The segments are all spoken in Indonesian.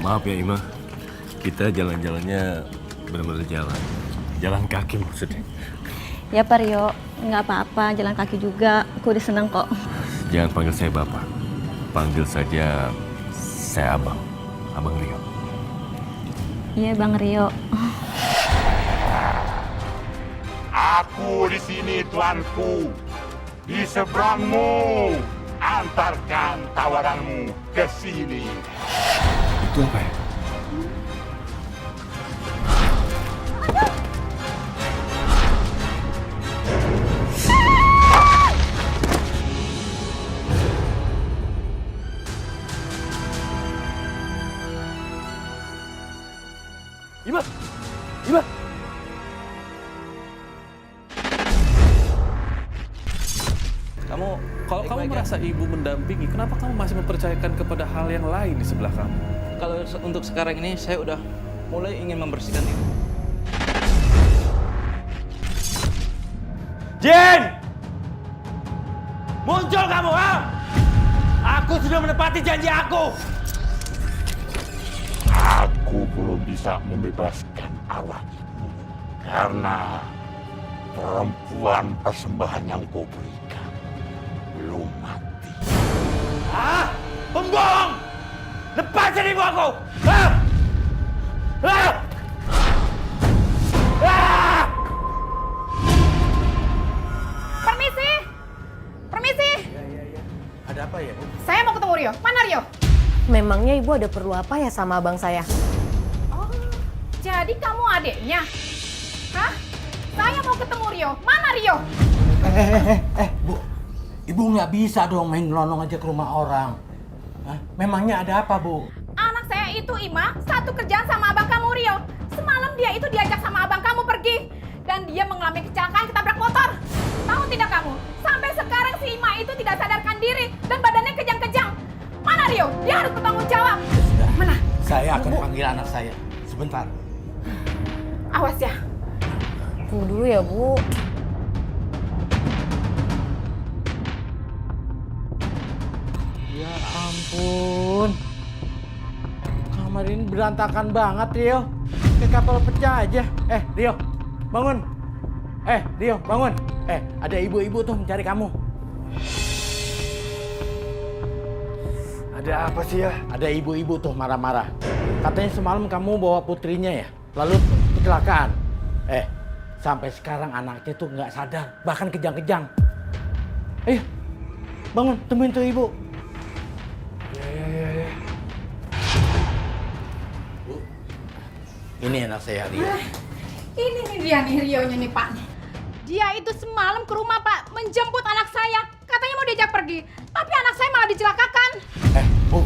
Maaf ya Ima, kita jalan-jalannya benar-benar jalan kaki maksudnya. Ya Pak Rio, nggak apa-apa, jalan kaki juga. Aku udah seneng kok. Jangan panggil saya Bapak, panggil saja saya Abang, Abang Rio. Iya Bang Rio. Aku di sini tuanku, di seberangmu. Antarkan tawaranmu ke sini. Itu apa ya? Ima! Ima! Kalau kamu merasa ibu mendampingi, kenapa kamu masih mempercayakan kepada hal yang lain di sebelah kamu? Kalau untuk sekarang ini saya udah mulai ingin membersihkan ibu. Jin! Muncul kamu, ha? Aku sudah menepati janji aku. Aku belum bisa membebaskan arwah ibu karena perempuan persembahan yang kau berikan belum mati. Hah? Pembohong! Lepasin ibu aku! Hah? Hah? Hah? Permisi! Permisi! Ada apa ya, Bu? Saya mau ketemu Rio. Mana Rio? Memangnya ibu ada perlu apa ya sama abang saya? Oh, jadi kamu adiknya? Hah? Saya mau ketemu Rio. Mana Rio? Bu. Ibu nggak bisa dong main lonong aja ke rumah orang. Hah? Memangnya ada apa, Bu? Anak saya itu, Ima, satu kerjaan sama abang kamu Rio. Semalam dia itu diajak sama abang kamu pergi. Dan dia mengalami kecelakaan ketabrak motor. Tahu tidak kamu? Sampai sekarang si Ima itu tidak sadarkan diri dan badannya kejang-kejang. Mana Rio? Dia harus bertanggung jawab. Sudah. Mana? Saya akan panggil anak saya. Sebentar. Awas ya. Tunggu dulu ya, Bu. Ya ampun. Kamar ini berantakan banget, Rio. Kayak kapal pecah aja. Rio, bangun. Rio, bangun. Ada ibu-ibu tuh mencari kamu. Ada apa sih ya? Ada ibu-ibu tuh marah-marah. Katanya semalam kamu bawa putrinya ya, lalu kecelakaan. Sampai sekarang anaknya tuh nggak sadar, bahkan kejang-kejang. Ayo, bangun, temuin tuh ibu. Ya. Bu, ini anak saya, Rio. Ini nih dia nih Rionya nih Pak. Dia itu semalam ke rumah Pak menjemput anak saya. Katanya mau diajak pergi. Tapi anak saya malah dicelakakan. Bu,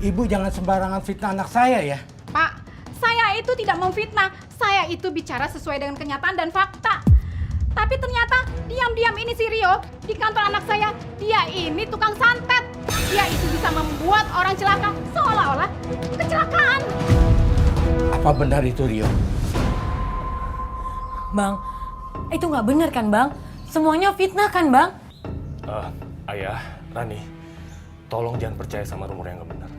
ibu jangan sembarangan fitnah anak saya ya. Pak, saya itu tidak memfitnah. Saya itu bicara sesuai dengan kenyataan dan fakta. Tapi ternyata diam-diam ini si Rio di kantor anak saya, dia ini tukang santet. Dia itu bisa membuat orang celaka seolah-olah kecelakaan. Apa benar itu, Rio? Bang, itu nggak benar kan, Bang? Semuanya fitnah kan, Bang? Ayah, Rani, tolong jangan percaya sama rumor yang gak benar.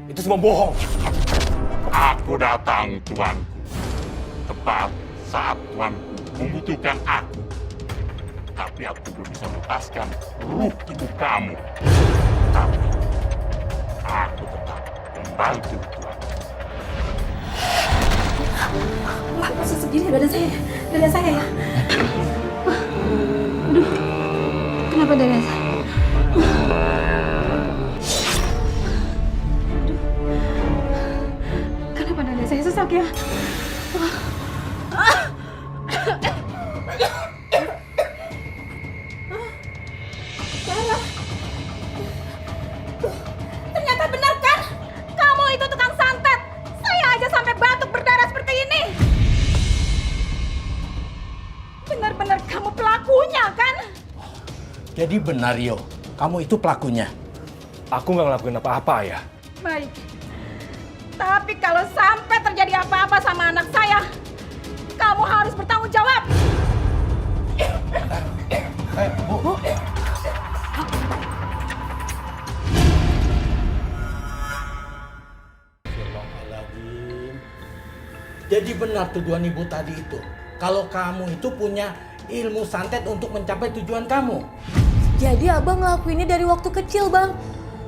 Itu semua bohong. Aku datang, tuanku. Tepat saat tuanku membutuhkan aku. Tapi aku belum bisa melepaskan ruh ibu kamu. Tapi aku tetap membantu tuanku. Wah, kok segini badan saya ya. Aduh, kenapa dada saya? Kenapa dada saya sesak ya? Ternyata benar kan? Kamu itu tukang santet. Saya aja sampai batuk berdarah seperti ini. Benar-benar kamu pelakunya kan? Jadi benar, Rio. Kamu itu pelakunya. Aku nggak ngelakuin apa-apa, Ayah. Baik. Tapi kalau sampai terjadi apa-apa sama anak saya, kamu harus bertanggung jawab. Bu. Jadi benar tujuan ibu tadi itu. Kalau kamu itu punya ilmu santet untuk mencapai tujuan kamu. Jadi abang ngelakuinnya dari waktu kecil, Bang.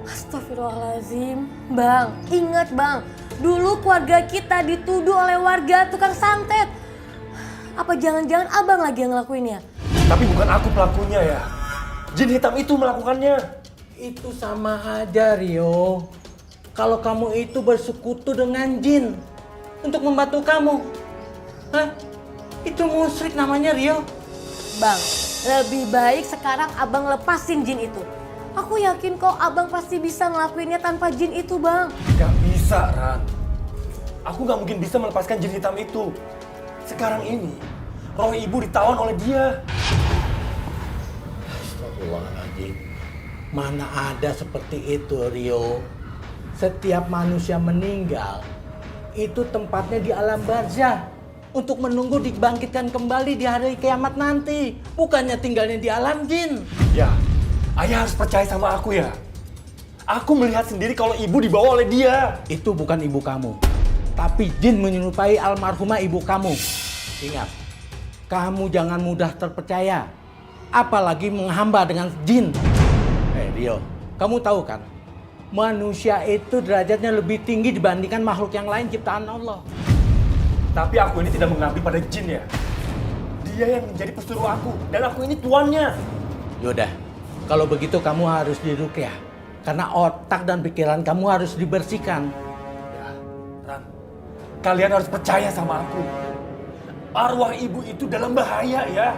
Astagfirullahaladzim. Bang, ingat Bang. Dulu keluarga kita dituduh oleh warga tukang santet. Apa jangan-jangan abang lagi yang ngelakuinnya? Tapi bukan aku pelakunya ya. Jin hitam itu melakukannya. Itu sama aja, Rio. Kalau kamu itu bersekutu dengan jin untuk membantu kamu. Hah? Itu musyrik namanya, Rio. Bang, lebih baik sekarang abang lepasin jin itu. Aku yakin kok abang pasti bisa ngelakuinnya tanpa jin itu, Bang. Gak bisa, Ran. Aku gak mungkin bisa melepaskan jin hitam itu. Sekarang ini, roh ibu ditawan oleh dia. Astagfirullahaladzim. Mana ada seperti itu, Rio. Setiap manusia meninggal, itu tempatnya di alam barzah. Untuk menunggu dibangkitkan kembali di hari kiamat nanti. Bukannya tinggalnya di alam jin. Ya, ayah harus percaya sama aku ya. Aku melihat sendiri kalau ibu dibawa oleh dia. Itu bukan ibu kamu. Tapi jin menyerupai almarhumah ibu kamu. Ingat, kamu jangan mudah terpercaya. Apalagi menghamba dengan jin. Rio, kamu tahu kan? Manusia itu derajatnya lebih tinggi dibandingkan makhluk yang lain ciptaan Allah. Tapi aku ini tidak mengabdi pada jin ya. Dia yang menjadi pesuruh aku. Dan aku ini tuannya. Yaudah, kalau begitu kamu harus diruqyah. Karena otak dan pikiran kamu harus dibersihkan. Ya, Ran. Kalian harus percaya sama aku. Arwah ibu itu dalam bahaya ya.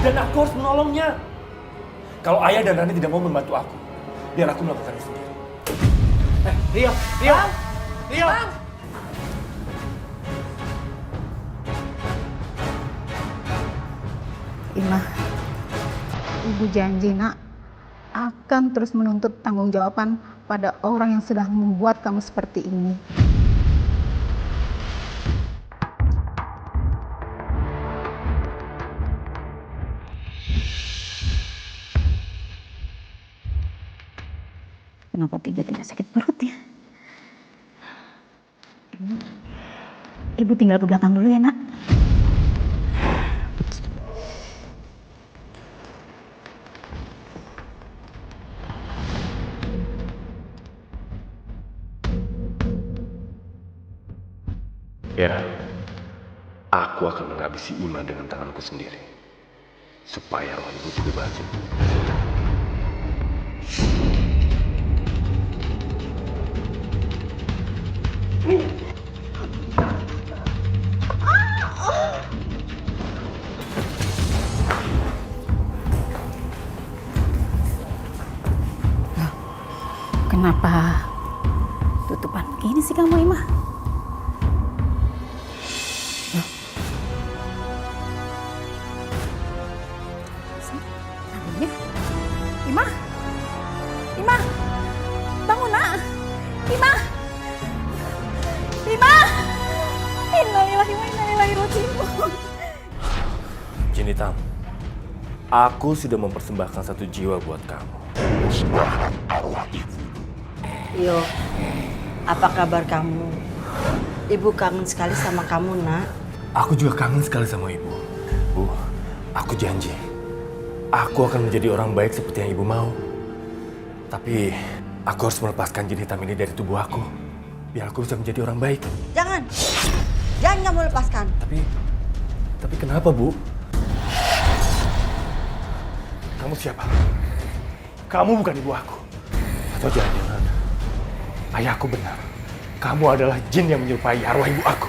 Dan aku harus menolongnya. Kalau ayah dan Rani tidak mau membantu aku, biar aku melakukannya sendiri. Rio! Bang! Rio! Bang! Ima, ibu janji nak akan terus menuntut tanggung-jawaban pada orang yang sudah membuat kamu seperti ini. Kenapa tidak sakit perut ya? Ibu tinggal ke belakang dulu ya nak. Ya, aku akan menghabisi Ima dengan tanganku sendiri. Supaya roh ibu dibebasin. Kenapa tutupan gini sih kamu, Ima? Ima? Ima? Bangun nak! Ima! Ima! Innalillahi wa inna ilaihi raji'un. Jin hitam, aku sudah mempersembahkan satu jiwa buat kamu. Musnahkan arwah ibu. Yo, apa kabar kamu? Ibu kangen sekali sama kamu, nak. Aku juga kangen sekali sama ibu. Bu, aku janji. Aku akan menjadi orang baik seperti yang ibu mau. Tapi aku harus melepaskan jin hitam ini dari tubuh aku. Biar aku bisa menjadi orang baik. Jangan! Jangan kamu lepaskan. Tapi kenapa, Bu? Kamu siapa? Kamu bukan ibu aku. Atau jangan-jangan ayahku benar. Kamu adalah jin yang menyerupai arwah ibu aku.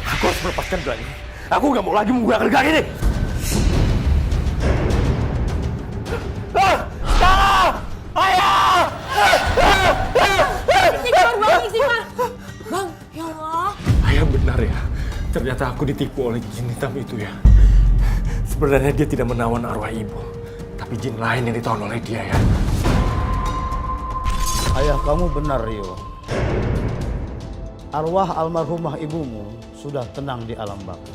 Aku harus melepaskan gelang ini. Aku gak mau lagi menggunakan gelang ini. Ayah! Bang, ya Allah. Ayah benar ya. Ternyata aku ditipu oleh jin hitam itu ya. Sebenarnya dia tidak menawan arwah ibu. Tapi jin lain yang ditawan oleh dia ya. Ayah kamu benar, Rio. Arwah almarhumah ibumu sudah tenang di alam baka.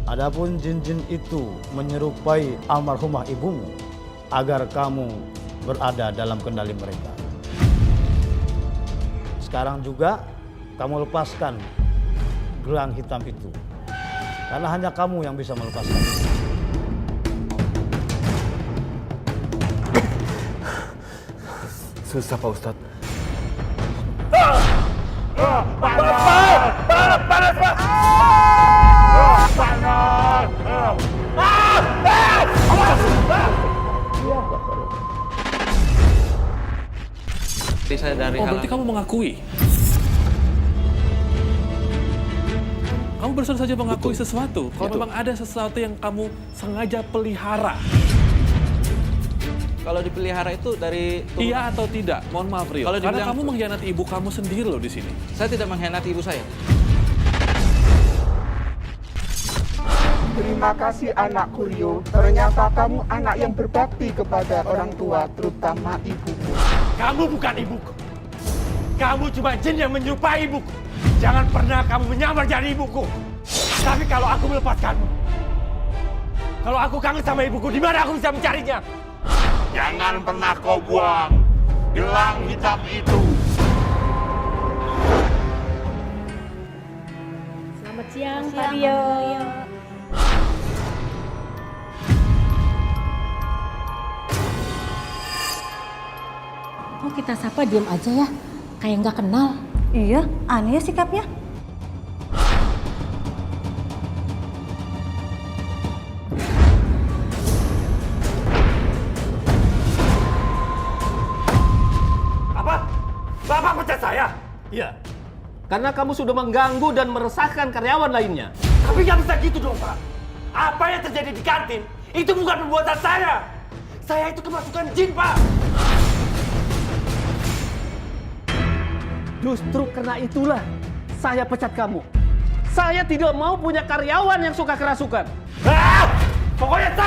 Adapun jin-jin itu menyerupai almarhumah ibumu agar kamu berada dalam kendali mereka. Sekarang juga kamu lepaskan gelang hitam itu. Karena hanya kamu yang bisa melepaskan. Susah Pak Ustadz. Jadi saya dari Oh, berarti kamu mengakui? Kamu barusan saja mengakui sesuatu. Kalau memang ada sesuatu yang kamu sengaja pelihara. Kalau dipelihara itu dari Iya atau tidak? Mohon maaf Rio. Kalau Karena dibilang- kamu mengkhianati ibu kamu sendiri loh di sini. Saya tidak mengkhianati ibu saya. Terima kasih anakku Rio. Ternyata kamu anak yang berbakti kepada orang tua, terutama ibumu. Kamu bukan ibuku. Kamu cuma jin yang menyerupai ibuku. Jangan pernah kamu menyamar jadi ibuku. Tapi kalau aku melepaskanmu, kalau aku kangen sama ibuku, di mana aku bisa mencarinya? Jangan pernah kau buang gelang hitam itu. Selamat siang, Pak Rio. Kok kita sapa diam aja ya? Kayak nggak kenal. Iya, aneh ya sikapnya. Apa? Bapak pecat saya? Iya, karena kamu sudah mengganggu dan meresahkan karyawan lainnya. Tapi nggak bisa gitu dong, Pak. Apa yang terjadi di kantin, itu bukan perbuatan saya. Saya itu kemasukan jin, Pak. Justru karena itulah saya pecat kamu. Saya tidak mau punya karyawan yang suka kerasukan. Ah! Pokoknya saya